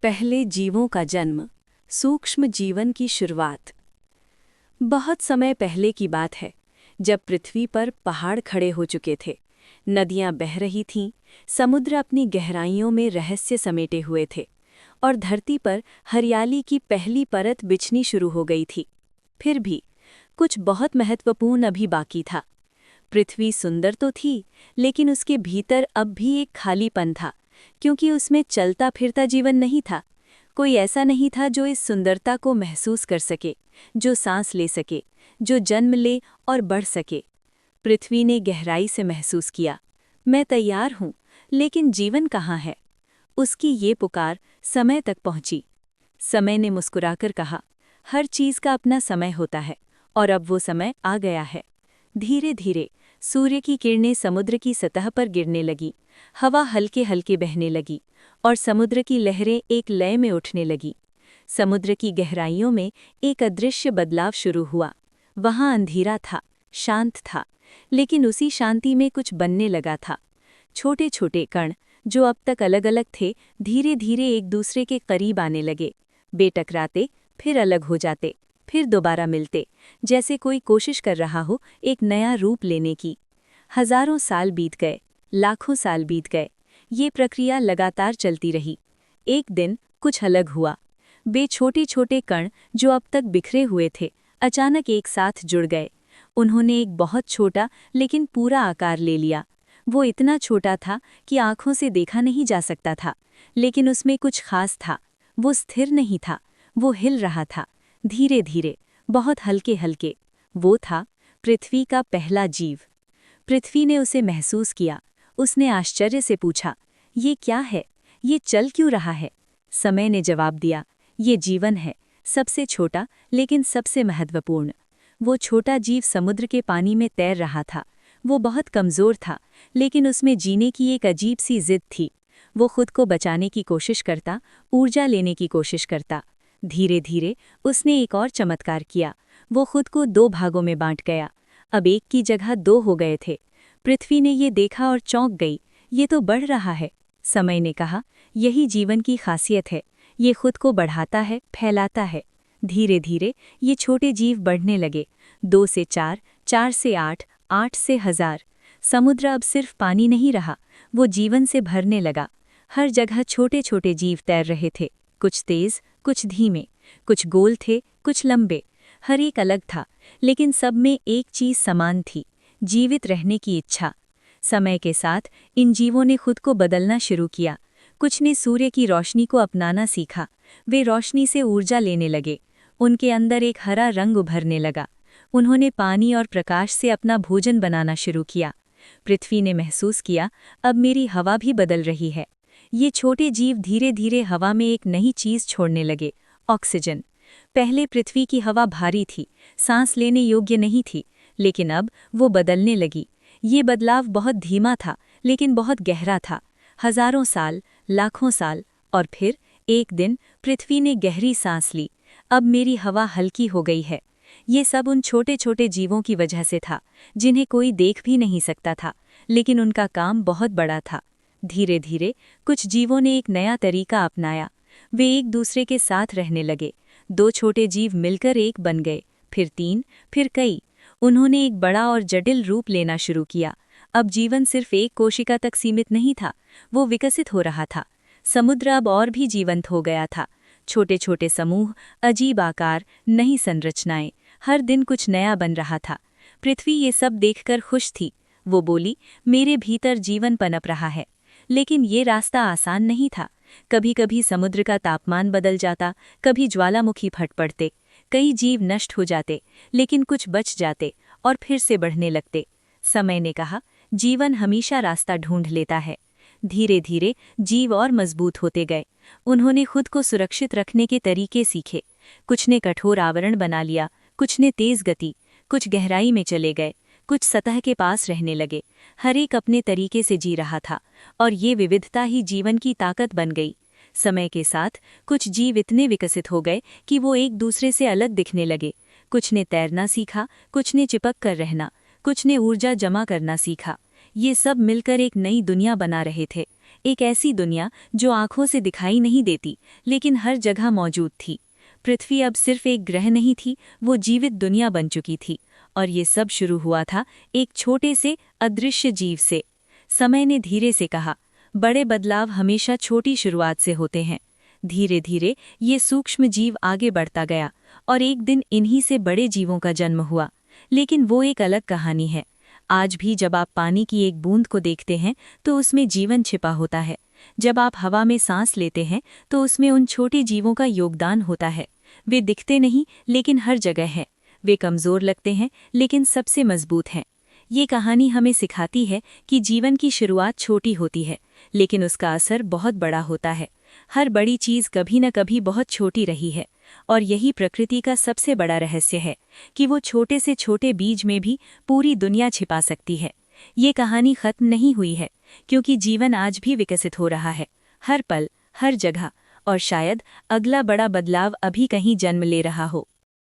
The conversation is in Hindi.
पहले जीवों का जन्म, सूक्ष्म जीवन की शुरुआत। बहुत समय पहले की बात है, जब पृथ्वी पर पहाड़ खड़े हो चुके थे, नदियां बह रही थीं, समुद्र अपनी गहराइयों में रहस्य समेटे हुए थे और धरती पर हरियाली की पहली परत बिछनी शुरू हो गई थी। फिर भी कुछ बहुत महत्वपूर्ण अभी बाकी था। पृथ्वी सुंदर तो थी, लेकिन उसके भीतर अब भी एक खालीपन था, क्योंकि उसमें चलता फिरता जीवन नहीं था। कोई ऐसा नहीं था जो इस सुंदरता को महसूस कर सके, जो सांस ले सके, जो जन्म ले और बढ़ सके। पृथ्वी ने गहराई से महसूस किया, मैं तैयार हूँ, लेकिन जीवन कहाँ है? उसकी ये पुकार समय तक पहुंची। समय ने मुस्कुराकर कहा, हर चीज का अपना समय होता है, और अब वो समय आ गया है। धीरे धीरे सूर्य की किरणें समुद्र की सतह पर गिरने लगी, हवा हल्के हल्के बहने लगी और समुद्र की लहरें एक लय में उठने लगी। समुद्र की गहराइयों में एक अदृश्य बदलाव शुरू हुआ। वहां अंधेरा था, शांत था, लेकिन उसी शांति में कुछ बनने लगा था। छोटे छोटे कण, जो अब तक अलग अलग थे, धीरे धीरे एक दूसरे के करीब आने लगे। बेटकराते, फिर अलग हो जाते, फिर दोबारा मिलते, जैसे कोई कोशिश कर रहा हो एक नया रूप लेने की। हजारों साल बीत गए, लाखों साल बीत गए, ये प्रक्रिया लगातार चलती रही। एक दिन कुछ अलग हुआ। वे छोटे छोटे कण, जो अब तक बिखरे हुए थे, अचानक एक साथ जुड़ गए। उन्होंने एक बहुत छोटा लेकिन पूरा आकार ले लिया। वो इतना छोटा था कि आंखों से देखा नहीं जा सकता था, लेकिन उसमें कुछ खास था। वो स्थिर नहीं था, वो हिल रहा था, धीरे धीरे, बहुत हल्के हल्के। वो था पृथ्वी का पहला जीव। पृथ्वी ने उसे महसूस किया। उसने आश्चर्य से पूछा, ये क्या है? ये चल क्यों रहा है? समय ने जवाब दिया, ये जीवन है, सबसे छोटा लेकिन सबसे महत्वपूर्ण। वो छोटा जीव समुद्र के पानी में तैर रहा था। वो बहुत कमज़ोर था, लेकिन उसमें जीने की एक अजीब सी जिद थी। वो खुद को बचाने की कोशिश करता, ऊर्जा लेने की कोशिश करता। धीरे धीरे उसने एक और चमत्कार किया। वो खुद को दो भागों में बांट गया। अब एक की जगह दो हो गए थे। पृथ्वी ने ये देखा और चौंक गई, ये तो बढ़ रहा है। समय ने कहा, यही जीवन की खासियत है, ये खुद को बढ़ाता है, फैलाता है। धीरे धीरे ये छोटे जीव बढ़ने लगे, 2 से 4, 4 से 8, 8 से 1000। समुद्र अब सिर्फ पानी नहीं रहा, वो जीवन से भरने लगा। हर जगह छोटे छोटे जीव तैर रहे थे, कुछ तेज, कुछ धीमे, कुछ गोल थे, कुछ लंबे। हर एक अलग था, लेकिन सब में एक चीज समान थी, जीवित रहने की इच्छा। समय के साथ इन जीवों ने खुद को बदलना शुरू किया। कुछ ने सूर्य की रोशनी को अपनाना सीखा, वे रोशनी से ऊर्जा लेने लगे। उनके अंदर एक हरा रंग उभरने लगा। उन्होंने पानी और प्रकाश से अपना भोजन बनाना शुरू किया। पृथ्वी ने महसूस किया, अब मेरी हवा भी बदल रही है। ये छोटे जीव धीरे धीरे हवा में एक नई चीज छोड़ने लगे, ऑक्सीजन। पहले पृथ्वी की हवा भारी थी, सांस लेने योग्य नहीं थी, लेकिन अब वो बदलने लगी। ये बदलाव बहुत धीमा था, लेकिन बहुत गहरा था। हजारों साल, लाखों साल, और फिर एक दिन पृथ्वी ने गहरी सांस ली। अब मेरी हवा हल्की हो गई है। ये सब उन छोटे छोटे जीवों की वजह से था, जिन्हें कोई देख भी नहीं सकता था, लेकिन उनका काम बहुत बड़ा था। धीरे धीरे कुछ जीवों ने एक नया तरीका अपनाया। वे एक दूसरे के साथ रहने लगे। 2 छोटे जीव मिलकर एक बन गए, फिर 3, फिर कई। उन्होंने एक बड़ा और जटिल रूप लेना शुरू किया। अब जीवन सिर्फ एक कोशिका तक सीमित नहीं था, वो विकसित हो रहा था। समुद्र अब और भी जीवंत हो गया था। छोटे छोटे समूह, अजीब आकार, नई संरचनाएं, हर दिन कुछ नया बन रहा था। पृथ्वी ये सब देखकर खुश थी। वो बोली, मेरे भीतर जीवन पनप रहा है। लेकिन ये रास्ता आसान नहीं था। कभी कभी समुद्र का तापमान बदल जाता, कभी ज्वालामुखी फट पड़ते, कई जीव नष्ट हो जाते, लेकिन कुछ बच जाते और फिर से बढ़ने लगते। समय ने कहा, जीवन हमेशा रास्ता ढूंढ लेता है। धीरे धीरे जीव और मजबूत होते गए। उन्होंने खुद को सुरक्षित रखने के तरीके सीखे। कुछ ने कठोर आवरण बना लिया, कुछ ने तेज गति, कुछ गहराई में चले गए, कुछ सतह के पास रहने लगे। हर एक अपने तरीके से जी रहा था, और ये विविधता ही जीवन की ताकत बन गई। समय के साथ कुछ जीव इतने विकसित हो गए कि वो एक दूसरे से अलग दिखने लगे। कुछ ने तैरना सीखा, कुछ ने चिपक कर रहना, कुछ ने ऊर्जा जमा करना सीखा। ये सब मिलकर एक नई दुनिया बना रहे थे, एक ऐसी दुनिया जो आंखों से दिखाई नहीं देती लेकिन हर जगह मौजूद थी। पृथ्वी अब सिर्फ एक ग्रह नहीं थी, वो जीवित दुनिया बन चुकी थी। और ये सब शुरू हुआ था एक छोटे से अदृश्य जीव से। समय ने धीरे से कहा, बड़े बदलाव हमेशा छोटी शुरुआत से होते हैं। धीरे धीरे ये सूक्ष्म जीव आगे बढ़ता गया और एक दिन इन्हीं से बड़े जीवों का जन्म हुआ। लेकिन वो एक अलग कहानी है। आज भी जब आप पानी की एक बूंद को देखते हैं तो उसमें जीवन छिपा होता है। जब आप हवा में सांस लेते हैं तो उसमें उन छोटे जीवों का योगदान होता है। वे दिखते नहीं लेकिन हर जगह हैं। वे कमज़ोर लगते हैं लेकिन सबसे मजबूत हैं। ये कहानी हमें सिखाती है कि जीवन की शुरुआत छोटी होती है लेकिन उसका असर बहुत बड़ा होता है। हर बड़ी चीज़ कभी न कभी बहुत छोटी रही है और यही प्रकृति का सबसे बड़ा रहस्य है कि वो छोटे से छोटे बीज में भी पूरी दुनिया छिपा सकती है। ये कहानी खत्म नहीं हुई है क्योंकि जीवन आज भी विकसित हो रहा है, हर पल, हर जगह, और शायद अगला बड़ा बदलाव अभी कहीं जन्म ले रहा हो।